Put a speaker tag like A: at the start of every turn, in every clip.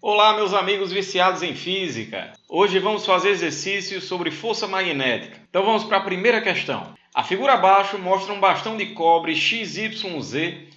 A: Olá, meus amigos viciados em física! Hoje vamos fazer exercícios sobre força magnética. Então vamos para a primeira questão. A figura abaixo mostra um bastão de cobre XYZ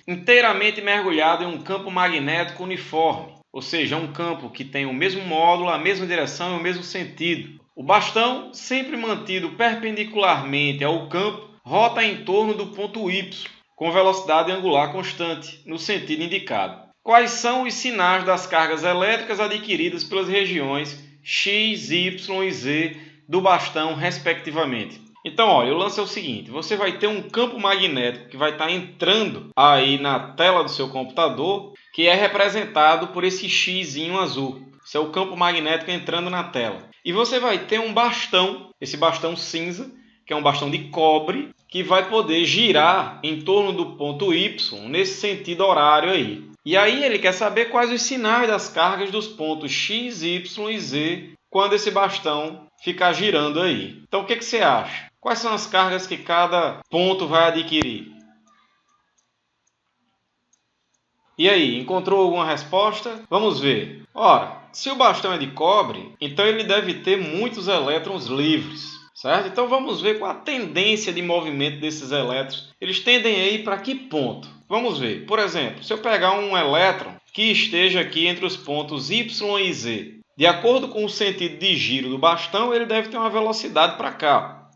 A: inteiramente mergulhado em um campo magnético uniforme, ou seja, um campo que tem o mesmo módulo, a mesma direção e o mesmo sentido. O bastão, sempre mantido perpendicularmente ao campo, rota em torno do ponto Y, com velocidade angular constante, no sentido indicado. Quais são os sinais das cargas elétricas adquiridas pelas regiões X, Y e Z do bastão, respectivamente? Então, olha, o lance é o seguinte, você vai ter um campo magnético que vai estar entrando aí na tela do seu computador, que é representado por esse Xzinho azul. Esse é o campo magnético entrando na tela. E você vai ter um bastão, esse bastão cinza, que é um bastão de cobre, que vai poder girar em torno do ponto Y, nesse sentido horário aí. E aí ele quer saber quais os sinais das cargas dos pontos X, Y e Z quando esse bastão ficar girando aí. Então o que você acha? Quais são as cargas que cada ponto vai adquirir? E aí, encontrou alguma resposta? Vamos ver. Ora, se o bastão é de cobre, então ele deve ter muitos elétrons livres. Certo? Então vamos ver qual a tendência de movimento desses elétrons. Eles tendem a ir para que ponto? Vamos ver. Por exemplo, se eu pegar um elétron que esteja aqui entre os pontos Y e Z, de acordo com o sentido de giro do bastão, ele deve ter uma velocidade para cá.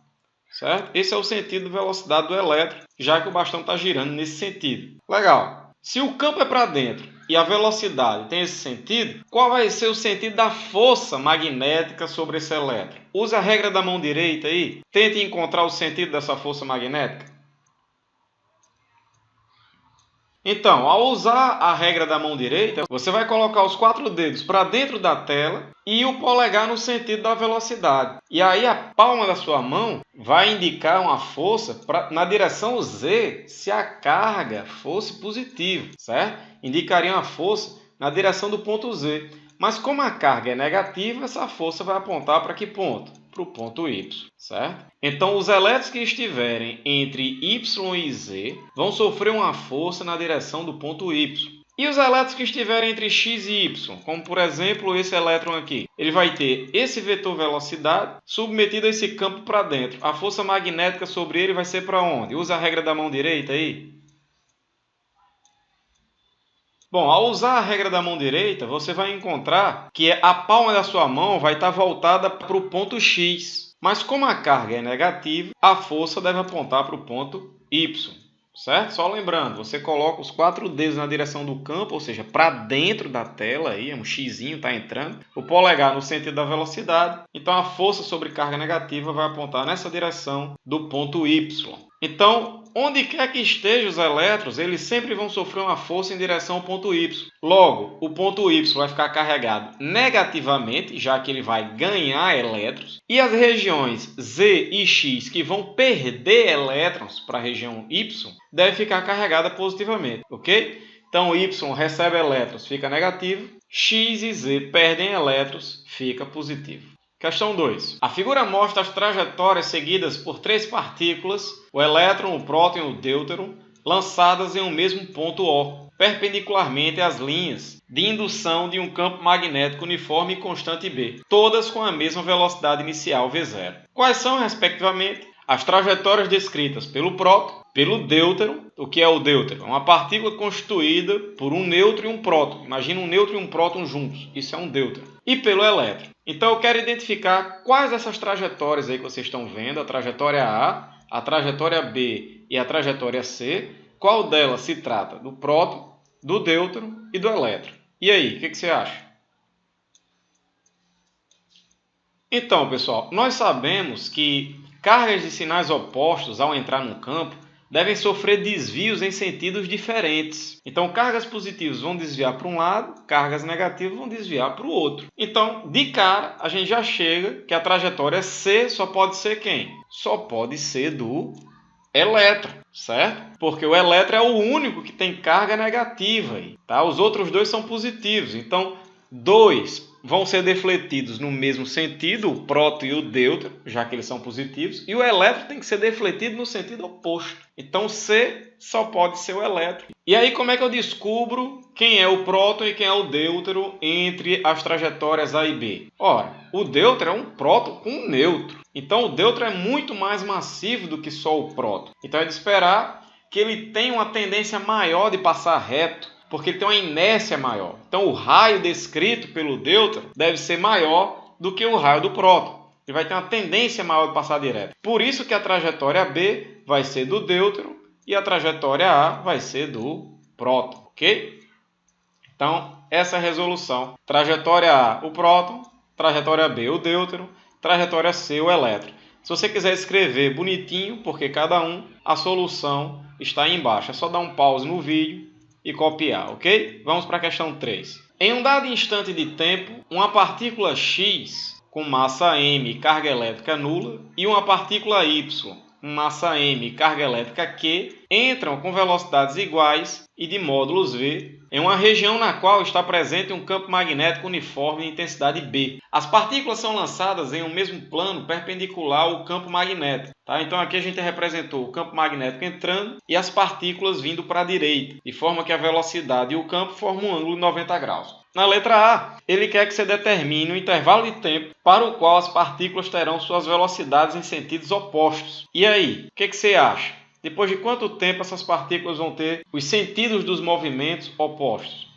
A: Certo? Esse é o sentido de velocidade do elétron, já que o bastão está girando nesse sentido. Legal. Se o campo é para dentro e a velocidade tem esse sentido, qual vai ser o sentido da força magnética sobre esse elétron? Use a regra da mão direita aí. Tente encontrar o sentido dessa força magnética. Então, ao usar a regra da mão direita, você vai colocar os 4 dedos para dentro da tela e o polegar no sentido da velocidade. E aí a palma da sua mão vai indicar uma força na direção Z se a carga fosse positiva, certo? Indicaria uma força na direção do ponto Z. Mas como a carga é negativa, essa força vai apontar para que ponto? Para o ponto Y, certo? Então, os elétrons que estiverem entre Y e Z vão sofrer uma força na direção do ponto Y. E os elétrons que estiverem entre X e Y, como por exemplo esse elétron aqui, ele vai ter esse vetor velocidade submetido a esse campo para dentro. A força magnética sobre ele vai ser para onde? Usa a regra da mão direita aí. Bom, ao usar a regra da mão direita, você vai encontrar que a palma da sua mão vai estar voltada para o ponto X. Mas como a carga é negativa, a força deve apontar para o ponto Y. Certo? Só lembrando, você coloca os 4 dedos na direção do campo, ou seja, para dentro da tela, aí, um Xzinho está entrando, o polegar no sentido da velocidade, então a força sobre carga negativa vai apontar nessa direção do ponto Y. Então, onde quer que estejam os elétrons, eles sempre vão sofrer uma força em direção ao ponto Y. Logo, o ponto Y vai ficar carregado negativamente, já que ele vai ganhar elétrons, e as regiões Z e X que vão perder elétrons para a região Y, deve ficar carregada positivamente, ok? Então, Y recebe elétrons, fica negativo, X e Z perdem elétrons, fica positivo. Questão 2. A figura mostra as trajetórias seguidas por 3 partículas, o elétron, o próton e o deuteron, lançadas em um mesmo ponto O, perpendicularmente às linhas de indução de um campo magnético uniforme e constante B, todas com a mesma velocidade inicial V0. Quais são, respectivamente, as trajetórias descritas pelo próton, pelo deuteron? O que é o deuteron? É uma partícula constituída por um nêutron e um próton. Imagina um nêutron e um próton juntos. Isso é um deuteron. E pelo elétron. Então eu quero identificar quais dessas trajetórias aí que vocês estão vendo, a trajetória A trajetória B e a trajetória C, qual delas se trata do próton, do deuteron e do elétron. E aí, o que você acha? Então, pessoal, nós sabemos que cargas de sinais opostos ao entrar num campo devem sofrer desvios em sentidos diferentes. Então, cargas positivas vão desviar para um lado, cargas negativas vão desviar para o outro. Então, de cara, a gente já chega que a trajetória C só pode ser quem? Só pode ser do elétron, certo? Porque o elétron é o único que tem carga negativa aí, tá? Os outros dois são positivos. Então, 2 vão ser defletidos no mesmo sentido, o próton e o deuteron, já que eles são positivos, e o elétron tem que ser defletido no sentido oposto. Então, C só pode ser o elétron E aí como é que eu descubro quem é o próton e quem é o deutero entre as trajetórias A e B? Ora, o deutero é um próton com um nêutron. Então o deutero é muito mais massivo do que só o próton. Então é de esperar que ele tenha uma tendência maior de passar reto, porque ele tem uma inércia maior. Então o raio descrito pelo deutero deve ser maior do que o raio do próton. Ele vai ter uma tendência maior de passar direto. Por isso que a trajetória B vai ser do deutero e a trajetória A vai ser do próton, ok? Então, essa é a resolução. Trajetória A, o próton. Trajetória B, o deutero. Trajetória C, o elétron. Se você quiser escrever bonitinho, porque cada um, a solução está aí embaixo. É só dar um pause no vídeo e copiar, ok? Vamos para a questão 3. Em um dado instante de tempo, uma partícula X com massa m e carga elétrica nula e uma partícula Y com massa m e carga elétrica Q entram com velocidades iguais e de módulos V em uma região na qual está presente um campo magnético uniforme de intensidade B. As partículas são lançadas em um mesmo plano perpendicular ao campo magnético. Tá? Então aqui a gente representou o campo magnético entrando e as partículas vindo para a direita, de forma que a velocidade e o campo formam um ângulo de 90 graus. Na letra A, ele quer que você determine o intervalo de tempo para o qual as partículas terão suas velocidades em sentidos opostos. E aí, o que você acha? Depois de quanto tempo essas partículas vão ter os sentidos dos movimentos opostos?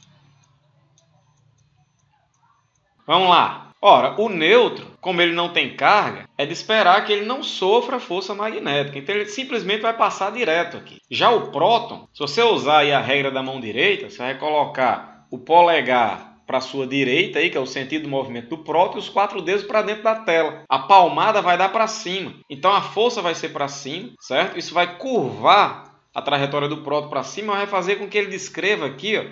A: Vamos lá. Ora, o nêutron, como ele não tem carga, é de esperar que ele não sofra força magnética. Então ele simplesmente vai passar direto aqui. Já o próton, se você usar aí a regra da mão direita, você vai colocar o polegar para a sua direita, aí, que é o sentido do movimento do próton, e os 4 dedos para dentro da tela. A palmada vai dar para cima. Então a força vai ser para cima, certo? Isso vai curvar a trajetória do próton para cima, vai fazer com que ele descreva aqui, ó,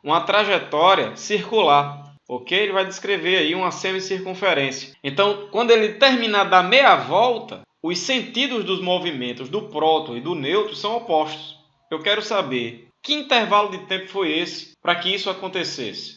A: uma trajetória circular. Ok? Ele vai descrever aí uma semicircunferência. Então, quando ele terminar da meia volta, os sentidos dos movimentos do próton e do nêutron são opostos. Eu quero saber que intervalo de tempo foi esse para que isso acontecesse.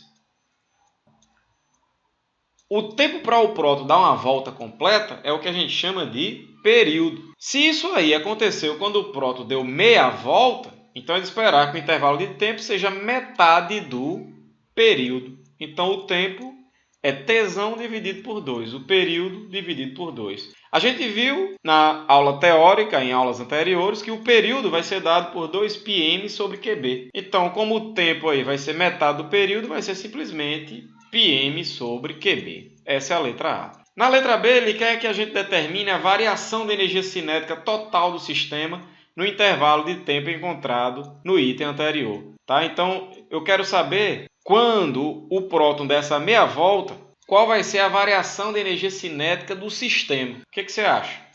A: O tempo para o próton dar uma volta completa é o que a gente chama de período. Se isso aí aconteceu quando o próton deu meia volta, então é de esperar que o intervalo de tempo seja metade do período. Então o tempo é Tzão dividido por 2, o período dividido por 2. A gente viu na aula teórica, em aulas anteriores, que o período vai ser dado por 2πm sobre QB. Então, como o tempo aí vai ser metade do período, vai ser simplesmente πm sobre QB. Essa é a letra A. Na letra B, ele quer que a gente determine a variação da energia cinética total do sistema no intervalo de tempo encontrado no item anterior. Tá? Então, eu quero saber, quando o próton der essa meia volta, qual vai ser a variação da energia cinética do sistema. O que você acha?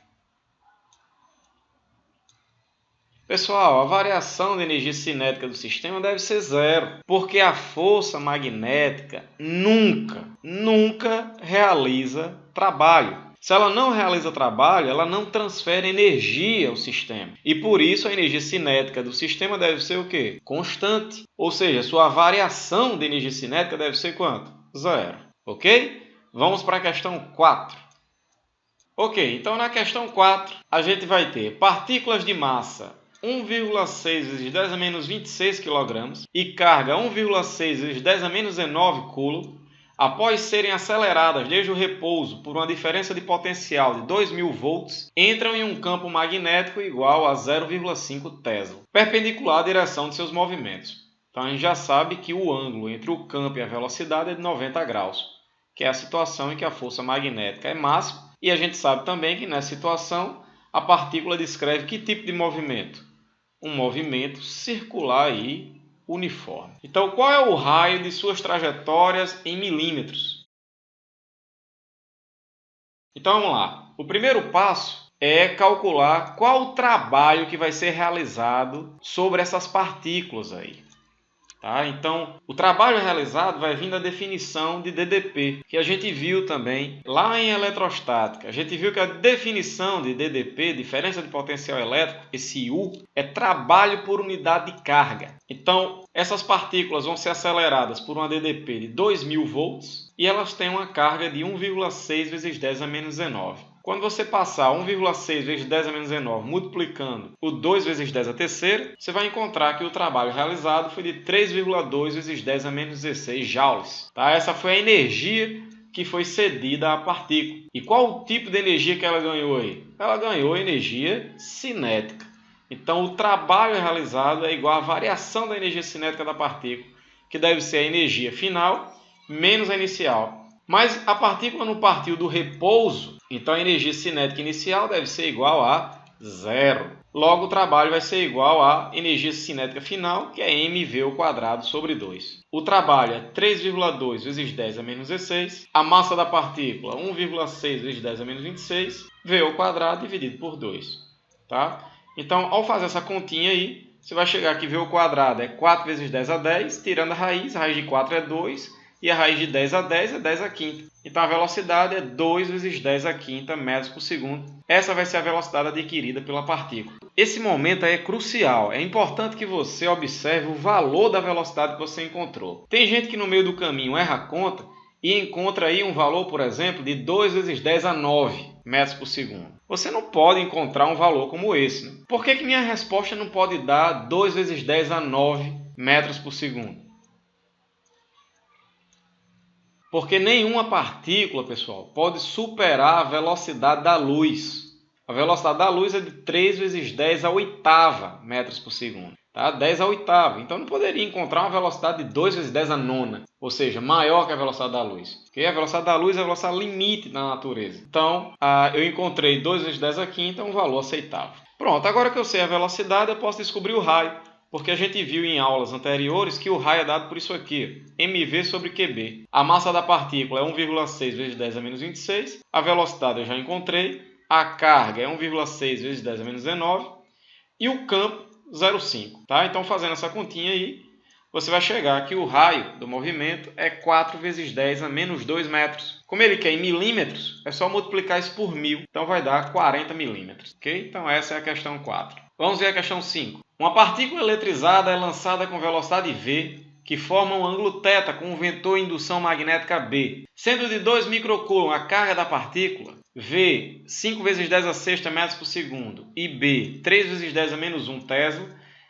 A: Pessoal, a variação da energia cinética do sistema deve ser zero, porque a força magnética nunca realiza trabalho. Se ela não realiza trabalho, ela não transfere energia ao sistema. E por isso a energia cinética do sistema deve ser o quê? Constante. Ou seja, sua variação de energia cinética deve ser quanto? Zero. Ok? Vamos para a questão 4. Ok, então na questão 4 a gente vai ter partículas de massa 1,6 vezes 10 a menos 26 kg e carga 1,6 vezes 10 a menos 19 coulomb, após serem aceleradas desde o repouso por uma diferença de potencial de 2.000 volts, entram em um campo magnético igual a 0,5 Tesla, perpendicular à direção de seus movimentos. Então a gente já sabe que o ângulo entre o campo e a velocidade é de 90 graus, que é a situação em que a força magnética é máxima, e a gente sabe também que nessa situação a partícula descreve que tipo de movimento? Um movimento circular e uniforme. Então, qual é o raio de suas trajetórias em milímetros? Então, vamos lá. O primeiro passo é calcular qual o trabalho que vai ser realizado sobre essas partículas aí. Tá? Então, o trabalho realizado vai vir da definição de DDP, que a gente viu também lá em eletrostática. A gente viu que a definição de DDP, diferença de potencial elétrico, esse U, é trabalho por unidade de carga. Então, essas partículas vão ser aceleradas por uma DDP de 2.000 volts e elas têm uma carga de 1,6 vezes 10 a menos 19. Quando você passar 1,6 vezes 10 a menos 19 multiplicando o 2 vezes 10 a terceira, você vai encontrar que o trabalho realizado foi de 3,2 vezes 10 a menos 16 joules. Tá? Essa foi a energia que foi cedida à partícula. E qual o tipo de energia que ela ganhou aí? Ela ganhou energia cinética. Então, o trabalho realizado é igual à variação da energia cinética da partícula, que deve ser a energia final menos a inicial. Mas a partícula não partiu do repouso, então a energia cinética inicial deve ser igual a zero. Logo, o trabalho vai ser igual à energia cinética final, que é mv² sobre 2. O trabalho é 3,2 vezes 10 a menos 16. A massa da partícula, 1,6 vezes 10 a menos 26. V² dividido por 2. Tá? Então, ao fazer essa continha aí, você vai chegar que V² é 4 vezes 10 a 10, tirando a raiz de 4 é 2, e a raiz de 10 a 10 é 10 a quinta. Então, a velocidade é 2 vezes 10 a quinta metros por segundo. Essa vai ser a velocidade adquirida pela partícula. Esse momento é crucial. É importante que você observe o valor da velocidade que você encontrou. Tem gente que no meio do caminho erra a conta e encontra aí um valor, por exemplo, de 2 vezes 10 a 9 metros por segundo. Você não pode encontrar um valor como esse, né? Por que minha resposta não pode dar 2 vezes 10 a 9 metros por segundo? Porque nenhuma partícula, pessoal, pode superar a velocidade da luz. A velocidade da luz é de 3 vezes 10 a oitava metros por segundo. Tá? 10 a oitava. Então, não poderia encontrar uma velocidade de 2 vezes 10 a nona. Ou seja, maior que a velocidade da luz. Okay? A velocidade da luz é a velocidade limite da natureza. Então, eu encontrei 2 vezes 10 a quinta, um valor aceitável. Pronto, agora que eu sei a velocidade, eu posso descobrir o raio. Porque a gente viu em aulas anteriores que o raio é dado por isso aqui, mv sobre qb. A massa da partícula é 1,6 vezes 10 a menos 26. A velocidade eu já encontrei. A carga é 1,6 vezes 10 a menos 19. E o campo, 0,5. Tá? Então, fazendo essa continha aí, você vai chegar que o raio do movimento é 4 vezes 10 a menos 2 metros. Como ele quer em milímetros, é só multiplicar isso por 1000. Então, vai dar 40 milímetros. Okay? Então, essa é a questão 4. Vamos ver a questão 5. Uma partícula eletrizada é lançada com velocidade v, que forma um ângulo θ com um vetor indução magnética B. Sendo de 2 microcoulomb a carga da partícula, V 5 vezes 10 a sexta metros por segundo e B 3 vezes 10 a menos 1 Tesla,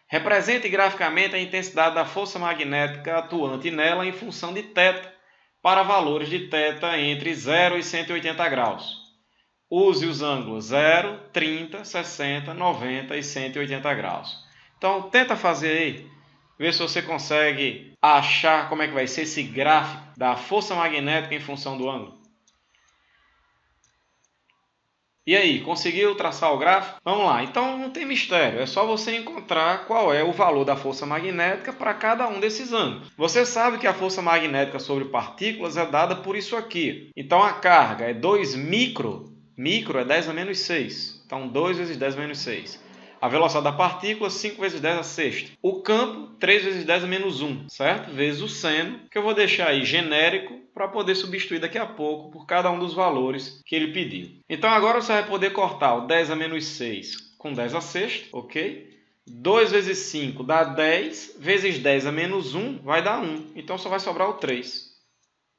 A: represente graficamente a intensidade da força magnética atuante nela em função de θ para valores de θ entre 0 e 180 graus. Use os ângulos 0, 30, 60, 90 e 180 graus. Então, tenta fazer aí, ver se você consegue achar como é que vai ser esse gráfico da força magnética em função do ângulo. E aí, conseguiu traçar o gráfico? Vamos lá, então não tem mistério, é só você encontrar qual é o valor da força magnética para cada um desses ângulos. Você sabe que a força magnética sobre partículas é dada por isso aqui. Então, a carga é 2 micro é 10 a menos 6. Então, 2 vezes 10 a menos 6. A velocidade da partícula, 5 vezes 10 a sexta. O campo, 3 vezes 10 a menos 1, certo? Vezes o seno, que eu vou deixar aí genérico para poder substituir daqui a pouco por cada um dos valores que ele pediu. Então, agora você vai poder cortar o 10 a menos 6 com 10 a sexta, ok? 2 vezes 5 dá 10, vezes 10 a menos 1 vai dar 1. Então, só vai sobrar o 3.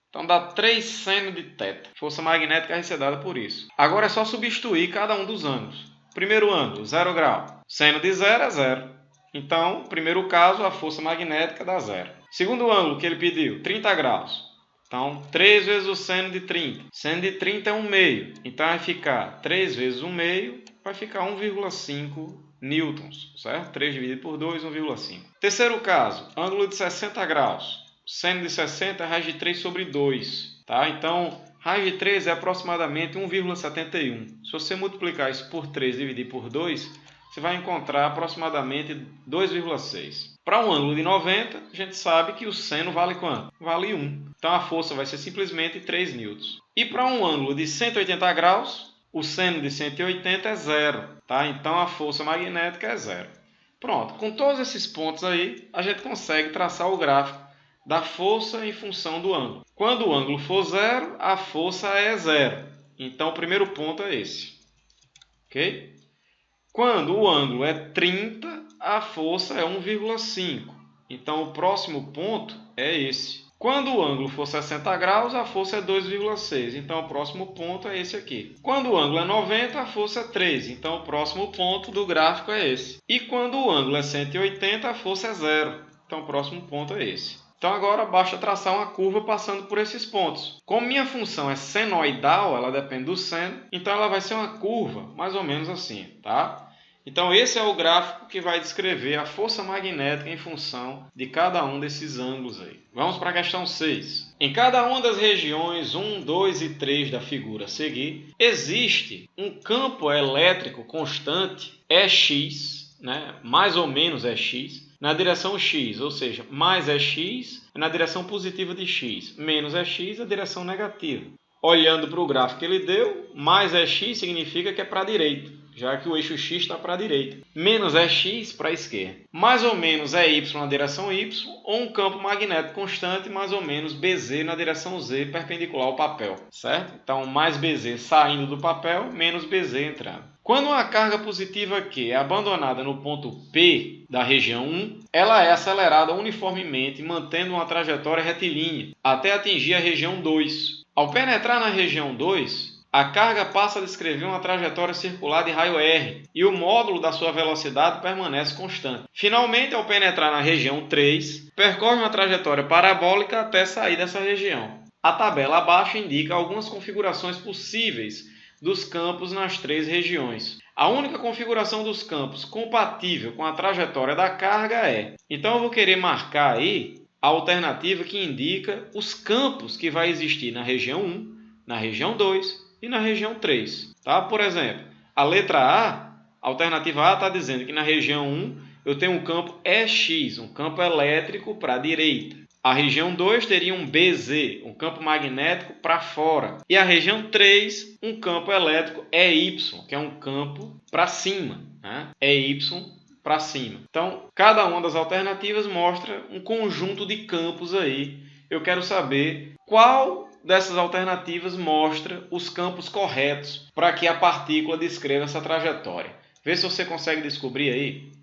A: Então, dá 3 seno de θ. Força magnética vai ser dada por isso. Agora é só substituir cada um dos ângulos. Primeiro ângulo, 0 grau. Seno de 0 é 0. Então, primeiro caso, a força magnética dá 0. Segundo ângulo que ele pediu, 30 graus. Então, 3 vezes o seno de 30. Seno de 30 é 1 meio. Então, vai ficar 3 vezes 1 meio, vai ficar 1,5 newtons. Certo? 3 dividido por 2, 1,5. Terceiro caso, ângulo de 60 graus. Seno de 60 é raiz de 3 sobre 2. Tá? Então, raiz de 3 é aproximadamente 1,71. Se você multiplicar isso por 3 e dividir por 2, você vai encontrar aproximadamente 2,6. Para um ângulo de 90, a gente sabe que o seno vale quanto? Vale 1. Então, a força vai ser simplesmente 3 newtons. E para um ângulo de 180 graus, o seno de 180 é 0. Tá? Então, a força magnética é 0. Pronto. Com todos esses pontos aí, a gente consegue traçar o gráfico da força em função do ângulo. Quando o ângulo for 0, a força é 0. Então, o primeiro ponto é esse. Ok? Quando o ângulo é 30, a força é 1,5. Então, o próximo ponto é esse. Quando o ângulo for 60 graus, a força é 2,6. Então, o próximo ponto é esse aqui. Quando o ângulo é 90, a força é 3. Então, o próximo ponto do gráfico é esse. E quando o ângulo é 180, a força é 0. Então, o próximo ponto é esse. Então, agora basta traçar uma curva passando por esses pontos. Como minha função é senoidal, ela depende do seno, então ela vai ser uma curva mais ou menos assim, tá? Então, esse é o gráfico que vai descrever a força magnética em função de cada um desses ângulos aí. Vamos para a questão 6. Em cada uma das regiões 1, 2 e 3 da figura a seguir, existe um campo elétrico constante EX, né? Mais ou menos EX, na direção x, ou seja, mais EX é na direção positiva de x, menos EX é a direção negativa. Olhando para o gráfico que ele deu, mais EX significa que é para a direita, já que o eixo x está para a direita. Menos EX para a esquerda. Mais ou menos é y na direção y, ou um campo magnético constante, mais ou menos BZ na direção z, perpendicular ao papel, certo? Então, mais BZ saindo do papel, menos BZ entrando. Quando uma carga positiva Q é abandonada no ponto P da região 1, ela é acelerada uniformemente, mantendo uma trajetória retilínea, até atingir a região 2. Ao penetrar na região 2, a carga passa a descrever uma trajetória circular de raio R e o módulo da sua velocidade permanece constante. Finalmente, ao penetrar na região 3, percorre uma trajetória parabólica até sair dessa região. A tabela abaixo indica algumas configurações possíveis dos campos nas 3 regiões. A única configuração dos campos compatível com a trajetória da carga é... Então, eu vou querer marcar aí a alternativa que indica os campos que vai existir na região 1, na região 2 e na região 3. Tá? Por exemplo, a letra A, a alternativa A está dizendo que na região 1 eu tenho um campo EX, um campo elétrico para a direita. A região 2 teria um BZ, um campo magnético para fora. E a região 3, um campo elétrico EY, que é um campo para cima, né? EY para cima. Então, cada uma das alternativas mostra um conjunto de campos aí. Eu quero saber qual dessas alternativas mostra os campos corretos para que a partícula descreva essa trajetória. Vê se você consegue descobrir aí.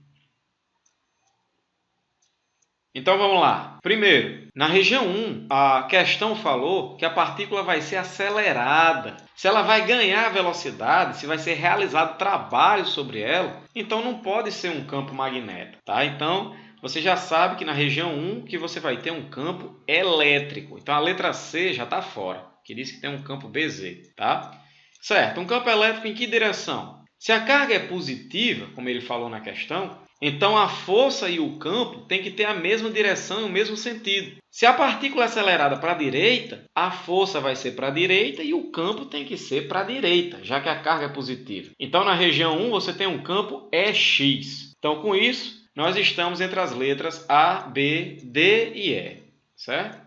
A: Então vamos lá. Primeiro, na região 1, a questão falou que a partícula vai ser acelerada. Se ela vai ganhar velocidade, se vai ser realizado trabalho sobre ela, então não pode ser um campo magnético, tá? Então, você já sabe que na região 1 que você vai ter um campo elétrico. Então a letra C já está fora, que diz que tem um campo BZ, tá? Certo, um campo elétrico em que direção? Se a carga é positiva, como ele falou na questão, então a força e o campo têm que ter a mesma direção e o mesmo sentido. Se a partícula é acelerada para a direita, a força vai ser para a direita e o campo tem que ser para a direita, já que a carga é positiva. Então na região 1 você tem um campo EX. Então com isso, nós estamos entre as letras A, B, D e E, certo?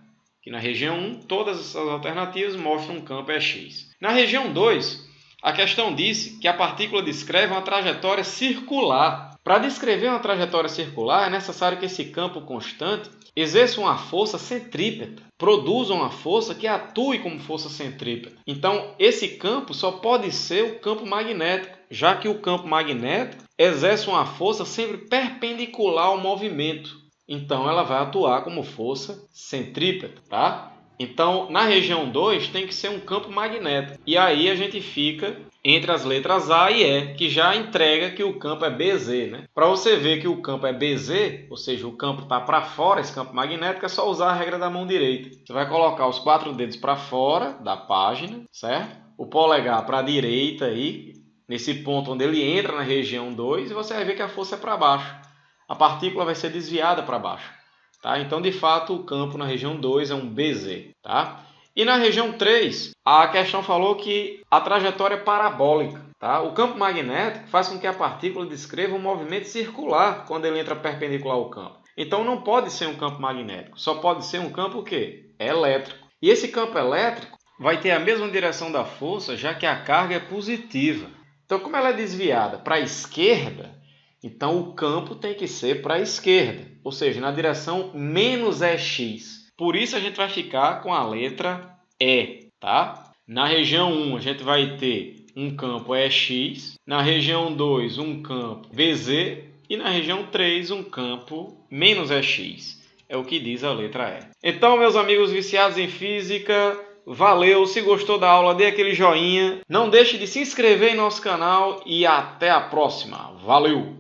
A: Que na região 1, todas as alternativas mostram um campo EX. Na região 2, a questão disse que a partícula descreve uma trajetória circular. Para descrever uma trajetória circular, é necessário que esse campo constante exerça uma força centrípeta, produza uma força que atue como força centrípeta. Então, esse campo só pode ser o campo magnético, já que o campo magnético exerce uma força sempre perpendicular ao movimento. Então, ela vai atuar como força centrípeta, tá? Então, na região 2 tem que ser um campo magnético. E aí a gente fica entre as letras A e E, que já entrega que o campo é BZ, né? Para você ver que o campo é BZ, ou seja, o campo está para fora, esse campo magnético, é só usar a regra da mão direita. Você vai colocar os 4 dedos para fora da página, certo? O polegar para a direita aí, nesse ponto onde ele entra na região 2, e você vai ver que a força é para baixo. A partícula vai ser desviada para baixo. Tá? Então, de fato, o campo na região 2 é um BZ. Tá? E na região 3, a questão falou que a trajetória é parabólica. Tá? O campo magnético faz com que a partícula descreva um movimento circular quando ele entra perpendicular ao campo. Então, não pode ser um campo magnético. Só pode ser um campo o quê? Elétrico. E esse campo elétrico vai ter a mesma direção da força, já que a carga é positiva. Então, como ela é desviada para a esquerda, então o campo tem que ser para a esquerda, ou seja, na direção menos EX. Por isso a gente vai ficar com a letra E, tá? Na região 1 a gente vai ter um campo EX, na região 2 um campo BZ e na região 3 um campo menos EX. É o que diz a letra E. Então, meus amigos viciados em física, valeu! Se gostou da aula, dê aquele joinha. Não deixe de se inscrever em nosso canal e até a próxima. Valeu!